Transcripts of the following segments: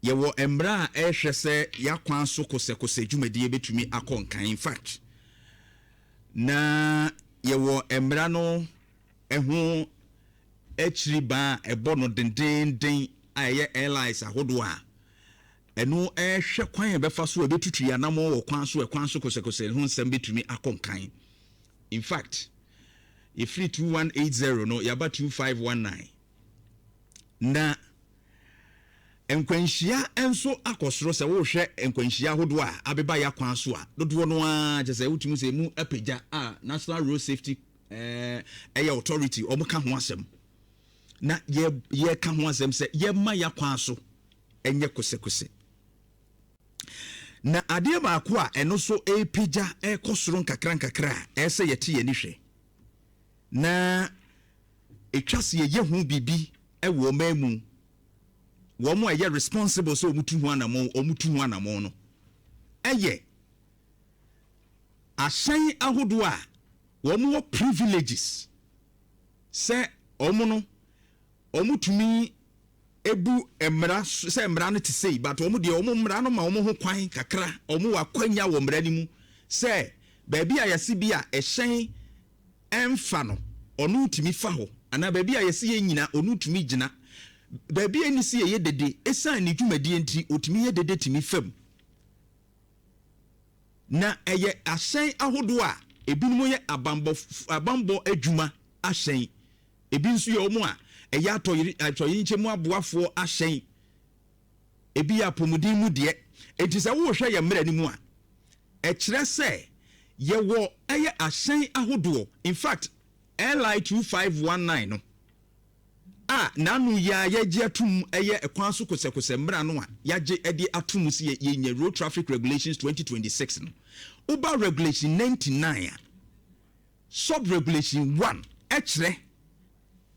Yewo embra ehwe se yakwan so kose dwumadi betumi akonkan. In fact, na yewo embra no eho echiriba ebo no denden aye airlines ahodo a eno ehwe kwan befa so betutu ya namo wo kwan so kose ho nsem betumi akonkan. In fact, if 2180 no yaba 2519 na enkwanhia enso akosoro se wo hwe enkwanhia hodo a abeba ya kwan so a dodo no a je se wutumi se mu apagya a National Road Safety Authority omuka ho asem na ye ka ho asem se ye ma ya kwan so enye kose na Adhere maako a eno so epagya ekosoro nkakra ese yete ye ni hwe na etwase ye hu bibi ewo mamu womo eye responsible so omutu hu anamo no eye ahyɛn ahodo a womo privileges se omutumi ebu emra se emra no te sei but omo de omo mra no ma omo ho kwan kakra omo wakwanya wo mra ni mu se baabi a yase bi a ɛhyɛn emfa no onu tumi fa ho ana baabi a yase ye nyina onu tumi gina baabi eni si ye dede esan ni dwumadi enti otumi ye dede tumi fam na eye ahyɛn ahodo a ebinum ye abambo adwuma ahyɛn ebi nso ye omo a eye atoyi nchemu aboafo ahyɛn ebi ya pomudin mu de enti sɛ wo hwɛ ye mra ni mu a ɛkyerɛ sɛ ye wo eye ahyɛn ahodo. In fact, LI 2519 no nanu ya yeje atum eye ekwan so kose mra no a yaje ede atum si ye road traffic regulations 2026 no uber regulation 99 sub regulation 1 ekre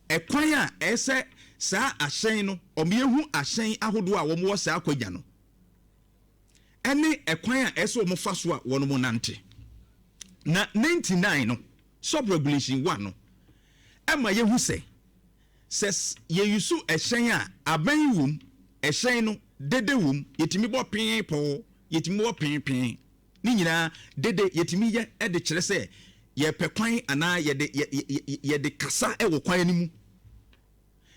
ekwan a ese saa ahyɛn no omyehu ahyɛn ahodo a wo mo saa akwadwa no ene ekwan a ese wo mo fa so a wo no mo nante na 99 no sub regulation 1 no ema yehu se says ye yusu ehyen a aban wum ehyen no dede wum yetimi bo pin po yetimi bo pin ni nyina dede yetimi ye e de kire se ye pekwan ana ye de kasa e wo kwan animu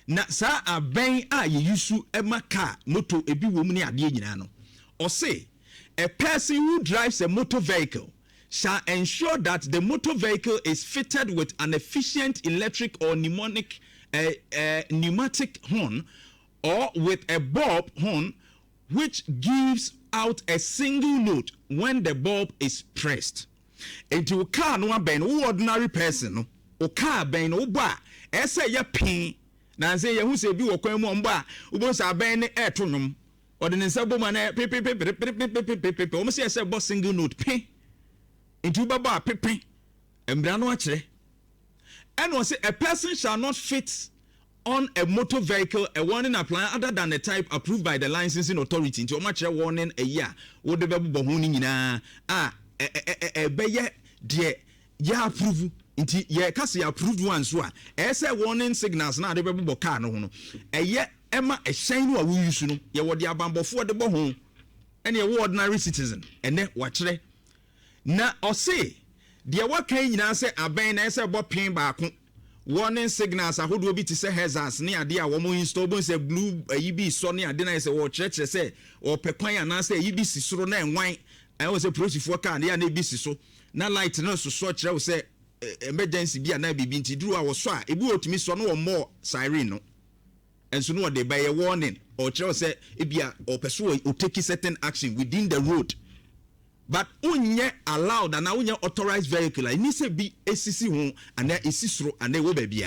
na sa aban a ye yusu ema car moto ebi wum ni ade nyina no o say a person who drives a motor vehicle shall ensure that the motor vehicle is fitted with an efficient electric or pneumatic horn or with a bulb horn which gives out a single note when the bulb is pressed. Into car no ben ordinary person no o car ben no ba ese ye pin na say ye hu se bi wo kwan mu mba ubo sa ben ne eto nwom ode ne nsa boma na pe o mo se bo single note pin into baba pepe embra no akire. And was a person shall not fit on a motor vehicle a warning appliance other than the type approved by the licensing authority. Into a much warning a year. What the baby bohuni na beye de ya approve into ye kasi approved ones wa. Ese warning signals na the baby boka no. A ye emma a shine wa we use no. Ye what the abambo for the bohun. And ye ordinary citizen. And then watch re. Na or say. Dia wakan nyina se aban na se bo pin baako warning signals ahodo bi ti se hazards ne ade a wo mo install bon se blue yibi so ne ade na se wo kyerɛkyerɛ se o pekwan ana se yibi si soro na enwan ayo se prosifo car ne bi si so na light no so kyerɛ wo se emergency bi ana bibi nti duru a wo so a ebi otumi so no wo mo siren no enso no de by a warning o kyerɛ wo se ebia o peso o take certain action within the road. But unye allowed and unye authorized vehicle. I need to be ACC home and there is sisro and they will be.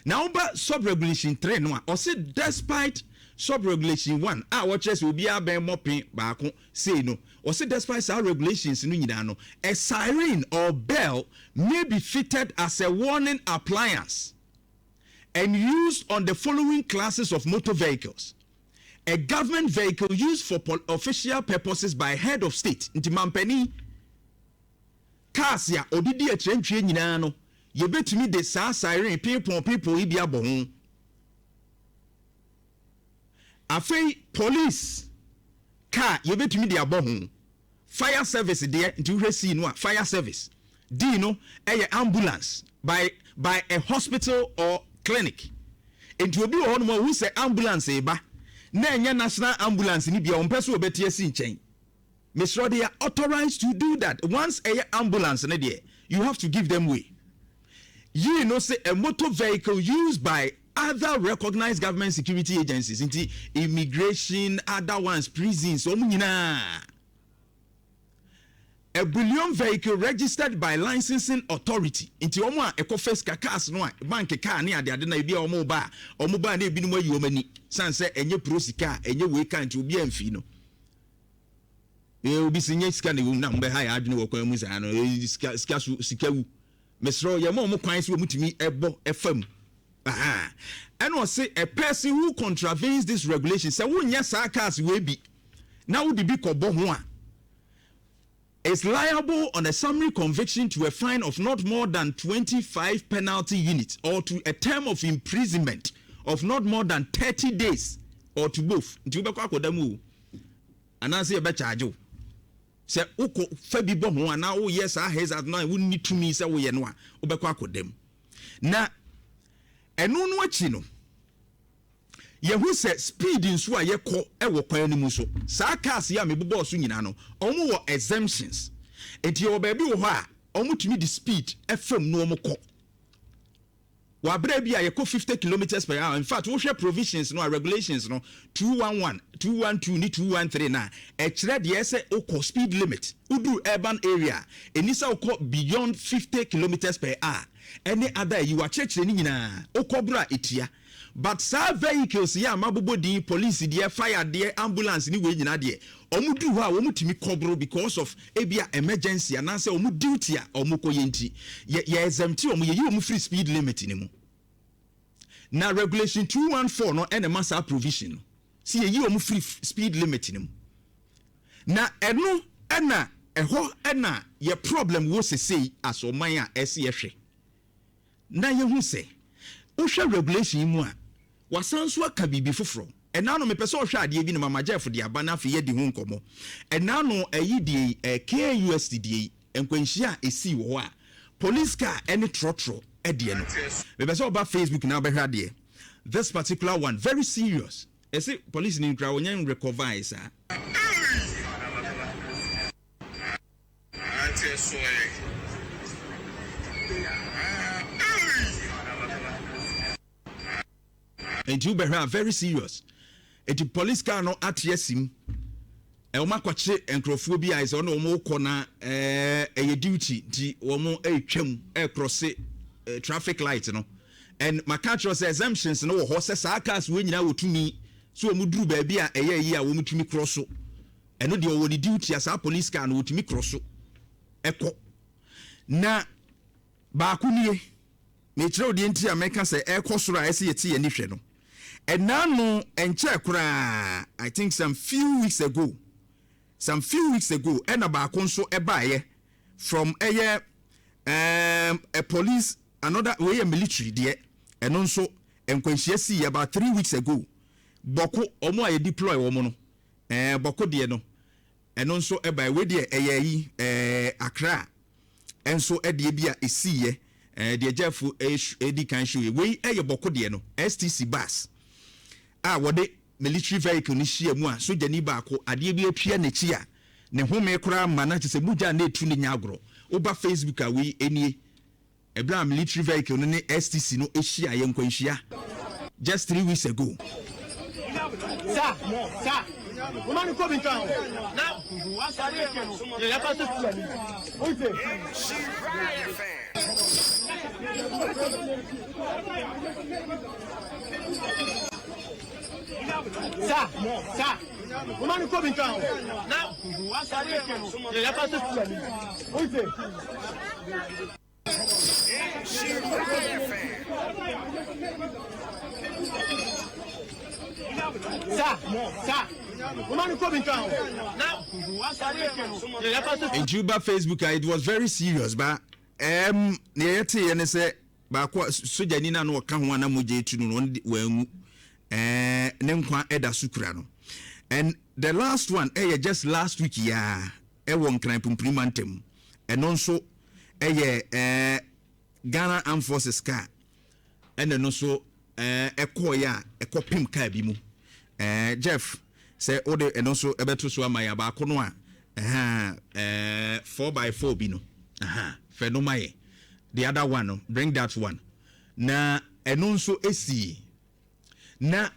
Now, but sub regulation 3 no. Or say despite sub regulation 1, our watches will be a ben mopping back say no. Or say despite our regulations no, a siren or bell may be fitted as a warning appliance and used on the following classes of motor vehicles. A government vehicle used for official purposes by head of state. Nti mampani cars ya odidi a trentwe nyina no ye betumi de saa siren people ibi abon. Afei police car you betumi de abɔ ho. Fire service there nti we see no fire service. D no ambulance by a hospital or clinic. Nti obi wo no who say ambulance eba. Na enya national ambulance ni bia ompɛ so obeti asi nkyɛn. Mr. They are authorized to do that. Once a ambulance na there, you have to give them way. You know say a motor vehicle used by other recognized government security agencies, into immigration, other ones, prisons, a bullion vehicle registered by licensing authority into Oma Ecofes Kakas no bank car near the Adena be or mobile ne binimo you many sanse enye prosika enye we can to be enfino. You will be singing scanning number high adno komusa no scasu sikawu. Mesro yamo mo kwan so mutimi ebo fm. Aha. And was say a person who contravenes this regulation say wonya sa cars we bi. Na wo bibi kobo ho a is liable on a summary conviction to a fine of not more than 25 penalty units or to a term of imprisonment of not more than 30 days or to both. Nti wo bekwa kodamu. Anase e be charge o. Se uko fabi bom ho ana wo yes a hazard na wo ni tumi se wo ye no a wo bekwa kodam. Na eno no achi no yehu se speed nso a yekọ ewo kwan ni mu so saa cars ya mebobọ so nyina no omo wo exemptions enti wo ba bi wo ho a omo tumi di speed fm no omo kọ wa bra bi a yekọ 50 kilometers per hour. In fact wo hwe provisions no regulations no 211 212 ni 213 na e kire de ese okọ speed limit udu urban area enisa okọ beyond 50 kilometers per hour. Any other you are checking ni nyina okobra etia. But sa vehicles ya mabobo di police there fire there ambulance ni we nyina there omu du ho a omu timi kobro because of ebia emergency and say omu duty a omu koyenti ye exempt omu ye omu free speed limit ni mu. Na regulation 214 no ene massa provision see ye omu free speed limit ni mu. Na eno ena eho ena ye problem wo sesei as oman a ese ye hwe. Na ye hu se ohwe regulation mu a wasanso aka bibi foforo ena no mepese ohwe ade bi na mama Jeff de aba na afi ye di hu nkomo ena no ayi di KUSD enkwanhia esi wo a police car any trotro ede no mepese oba Facebook na behwa de this particular one very serious ese police ni nkra onyan recover isa and you be very serious. The police car no at yesim. E o makwache enkrofo bi ai so no mo kona e duty di o mo twam e cross traffic light no. And my country says exemptions no ho se sa cars we nyina wotumi so o mu duru ba bi a eye yi a wo mutumi cross so. Eno de o wo duty as a police car no wotumi cross so. Eko. Na ba kunie me kire odi enti America say e kosoro a ese yeti ani hwe no. And now no enche kura I think some few weeks ago and about konso ebaye from a police another way a military there and also enkwanhia about 3 weeks ago boko omo aye deploy omo no boko de no and also ebaye we there Accra and so e de bia esiye de Jeff edi kan show we boko de no STC bus what the military vehicle ni shia mu a soja ni ba ko ade bi atwa na chi a ne home kura mana te se muja na etu ni nyagro oba Facebook a we enie ebra military vehicle no ne STC no ehia ye nkwanhia just 3 weeks ago sir woman ko bin kan na wasare ke no ya pa se fulani oje Sir, woman ko bin kan na wasare ke no ya pa se fulani oje Sir, woman ko bin kan na wasare ke no ya pa se in Juba Facebook it was very serious but ne yete ye ne se ba ko soja ni na no ka ho na moje etu no wangu ne nkwa eda sukura no. And the last one just last week ya won kran pumprimantem and also Ghana Armed Forces car and also ekoya ekopim car bi mu Jeff say ode and also ebeto so amaya ba ko no a 4x4 bi no phenomenon the other one no bring that one na and also esi na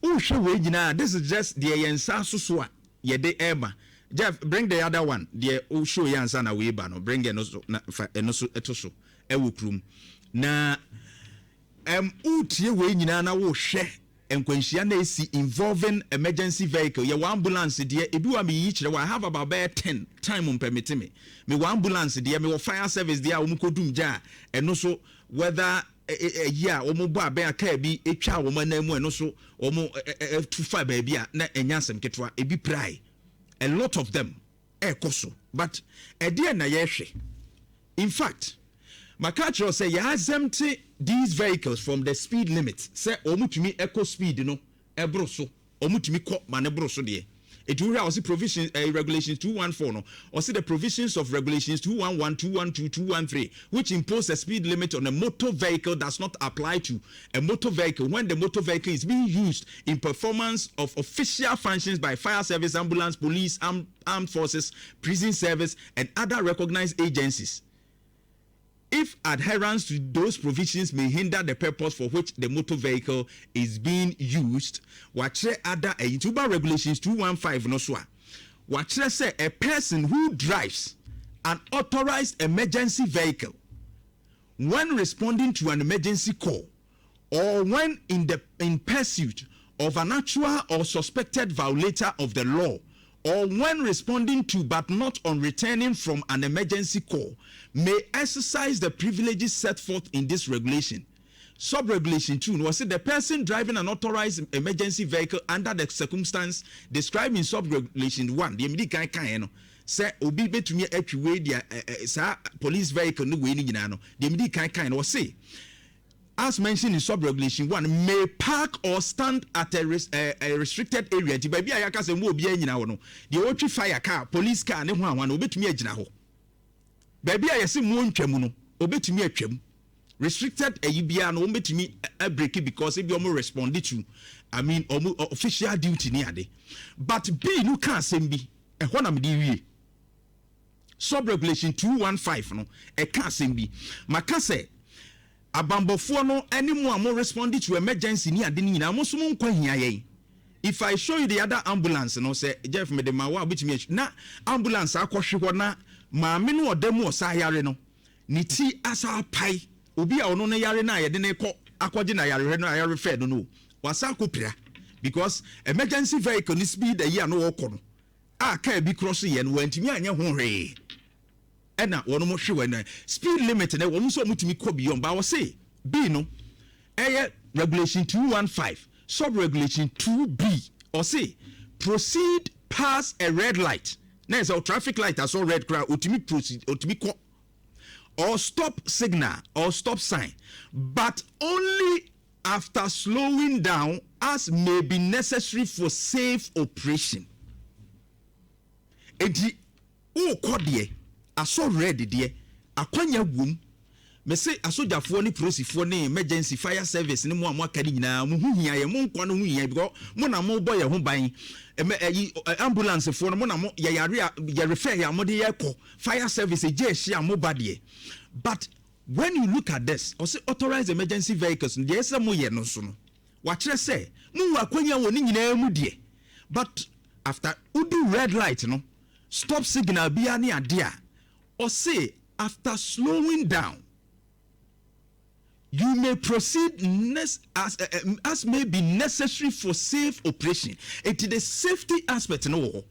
uhwe we nyina this is just the yensa so a ye de eba Jeff bring the other one the show yansa na we ba no bring no so na no so eto so ewukrum na utie we nyina na wo hwe enkwanhia na esi involving emergency vehicle ye ambulance de ebi wa me yi kire wa have about 10 time on permit me ambulance de me fire service de a wo kodum ja eno so whether yeah omo bo aben aka bi etwa wo manamu eno so omo to fa ba bi a na enyasem ketwa ebi prai a lot of them ekoso but Adhere na yehwe in fact my culture say you exempt these vehicles from the speed limit say omutumi eco speed no ebro so omutumi ko manebro so de it will also provisions regulations 214 no or see the provisions of regulations 211 212 213 which impose a speed limit on a motor vehicle does not apply to a motor vehicle when the motor vehicle is being used in performance of official functions by fire service, ambulance, police, armed forces, prison service and other recognized agencies. If adherence to those provisions may hinder the purpose for which the motor vehicle is being used, watch other Tuba regulations 215 no so. Watch say a person who drives an authorized emergency vehicle when responding to an emergency call or when in pursuit of an actual or suspected violator of the law or when responding to but not on returning from an emergency call may exercise the privileges set forth in this regulation. Sub-regulation 2 was the person driving an authorized emergency vehicle under the circumstance described in sub-regulation 1. The immediate kind say obi betumi atwe dia police vehicle no we ni nyina no. The immediate kind was say as mentioned in sub-regulation 1 may park or stand at a restricted area. Ti baby ayaka se mo obi anyina ho no. The otwi fire car, police car ne ho anwa no obetumi agina ho. Baby ayese mo ntwamu no obetumi atwam. Restricted ayibia no obetumi break it because if you almost respond to official duty ni ade. But B no can asem bi e ho na me di wie. Sub-regulation 215 no e can asem bi. Maka se abambofo no anyone more responding to emergency ni ade ni nyina mo so mo nkwa hia yen. If I show you the other ambulance no say Jeff me de mawa obetumi na ambulance akohwe ho na maame no odam osayare no ni ti asa pai obi a ono no yare na yede ne ko akwaje na yare no yare fe no wasa kopira because emergency vehicle ni speed a year no woko no aka bi cross ye no wantimi anya ho hwe ena wono mo hwe na speed limit na wono so mutumi ko beyond ba wo say B no regulation 215 sub regulation 2B or say proceed past a red light. Now it's a traffic light as all red crowd ultimate proceed ultimate or stop signal or stop sign, but only after slowing down as may be necessary for safe operation. Edi o kodie aso red die akwanya wum me say asojafo ni prosifo ni emergency fire service ni mo amaka ni nyina mo huhia ye mo nkwa no huhia because mo na mo boy ye ho ban ambulance fo no mo na mo ye refer ya mo de ye ko fire service je hia mo bade. But when you look at this or say authorized emergency vehicles the esa mo ye no so no wa kire say mo akwanya woni nyina mu de but after udu red light no stop signal bia ni Adhere or say after slowing down you may proceed as may be necessary for safe operation. It is the safety aspect no.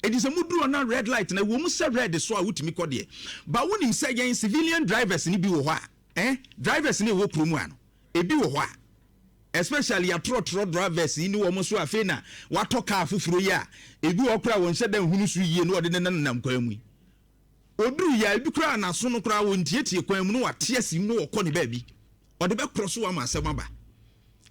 It is a mudru on red light na wo mu say red so a wutimi kode. But when him say yen civilian drivers ni bi wo ho a drivers ni wo promu ano. E bi wo ho a especially a trot drivers ni wo mo so afi na wato car fufuro ya e bi wo kura won hye dan hunu so yie no ode nenam kwan mu. Oduru ya e bi kura na so no kura won tietie kwan mu no wate asi no wo kɔ ne ba bi. Or the back cross one myself,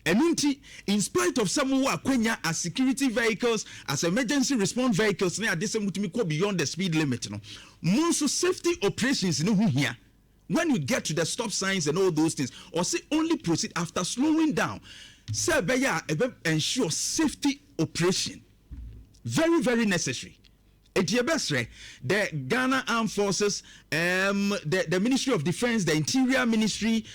And in spite of some who are Quenya as security vehicles, as emergency response vehicles, they are go beyond the speed limit. No, most safety operations no here. When you get to the stop signs and all those things, or say only proceed after slowing down. Say ensure safety operation. Very, very necessary. The Ghana Armed Forces, the Ministry of Defense, the Interior Ministry,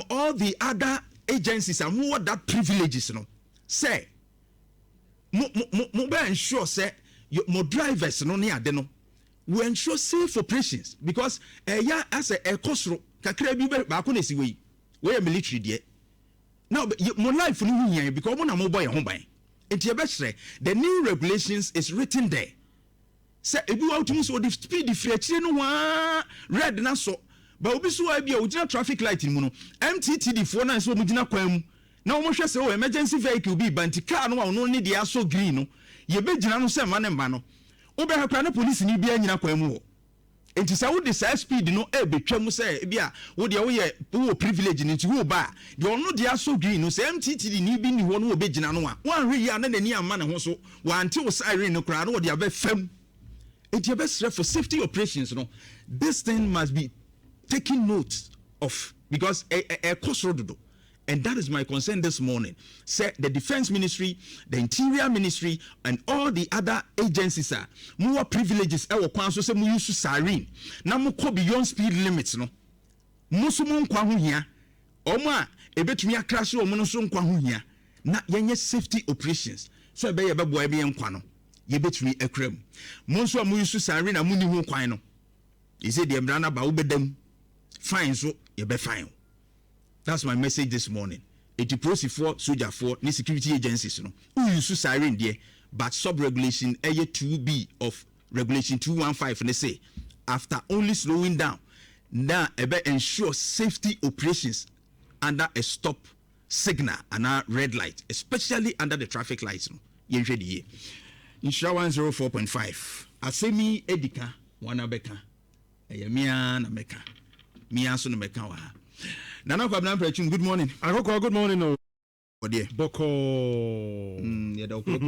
all the other agencies and who have that privileges, you know. Say, ensure say your drivers no near no. We ensure safe operations because as a kosro kakra bi ba ko na si we military there. Now my life no here because mo na mo boy ho ban. The new regulations is written there. Say ebi wa tumi so the speed differentiate no wa red na so ba obi so wa bia ogina traffic light mu no MTTD fo na so mo gina kwan mu na mo hwɛ sɛ emergency vehicle bi banti car no wa no ne dia so green no ye be gina no sɛ ma ne mba no wo be hakra na police ni bia nyina kwan mu ho enti sɛ wo de sa speed no e betwa mu sɛ bia wo de wo privilege ni nti wo ba de ono dia so green no sɛ MTTD ni bi ni ho no wo be gina no wa wan hwe ya na nani amma ne ho so wa ante wo siren no kra no wo de aba fam. For safety operations, you know, this thing must be taken note of because a cost road. And that is my concern this morning. Say the Defense Ministry, the Interior Ministry, and all the other agencies are more privileges. Our council say we use siren. Now we go beyond speed limits, no. Musumun kwahu here. Oma ebetumi akrash o munusun kwahu here. Na yenye safety operations. So be yeba boy be enkwano. Yebetumi ekrem monso amu yusu sare na muni hu kwan no ise de mrana ba ubedam fine so yebe fine. That's my message this morning. Eti prosi for soldier for ni security agencies no yusu sare there but sub regulation eye 2B of regulation 215 they say after only slowing down now ebe ensure safety operations under a stop signal and a red light, especially under the traffic lights no yenhwe de ye. Nhyira 104.5. Asemi edika wana beka. Mia na meka. Mia so na meka wa. Nana Kwabena Prechun, good morning. Akokoa, good morning. Odie. Boko. Yeda okoko